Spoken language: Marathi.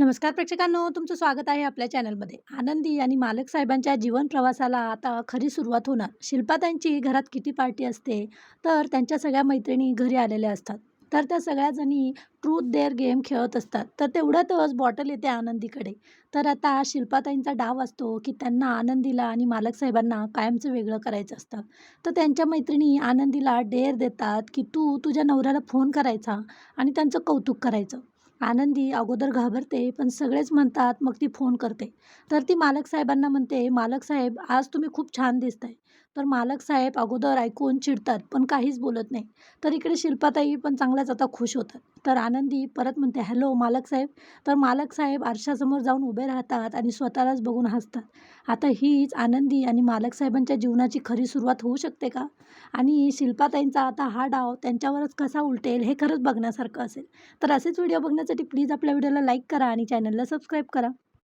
नमस्कार प्रेक्षकांनो, तुमचं स्वागत आहे आपल्या चॅनलमध्ये. आनंदी आणि मालक साहेबांच्या जीवन प्रवासाला आता खरी सुरुवात होणार. शिल्पाताईंची घरात किटी पार्टी असते, तर त्यांच्या सगळ्या मैत्रिणी घरी आलेल्या असतात. तर त्या सगळ्या जणी ट्रूथ डेअर गेम खेळत असतात. तर तेवढ्यातच बॉटल येते आनंदीकडे. तर आता शिल्पाताईंचा डाव असतो, की त्यांना आनंदीला आणि मालक साहेबांना कायमचं वेगळं करायचं असतं. तर त्यांच्या मैत्रिणी आनंदीला डेअर देतात, की तू तुझ्या नवऱ्याला फोन करायचा आणि त्यांचं कौतुक करायचं. आनंदी अगोदर घाबरते, पण सगळेच म्हणतात, मग ती फोन करते. तर ती मालक साहेबांना म्हणते, "मालक साहेब, आज तुम्ही खूप छान दिसताय." तर मालक साहेब अगोदर ऐकून चिडतात, पण काहीच बोलत नाही. तर इकडे शिल्पाताई पण चांगल्याच आता खुश होतात. तर आनंदी परत म्हणते, "हॅलो मालक साहेब." तर मालक साहेब आरशासमोर जाऊन उभे राहतात आणि स्वतःलाच बघून हसतात. आता हीच आनंदी आणि मालक साहेबांच्या जीवनाची खरी सुरुवात होऊ शकते का? आणि शिल्पाताईंचा आता हा डाव त्यांच्यावरच कसा उलटेल, हे खरंच बघण्यासारखं असेल. तर असेच व्हिडिओ बघण्यासाठी प्लीज आपल्या व्हिडिओला लाईक करा आणि चॅनलला सबस्क्राईब करा.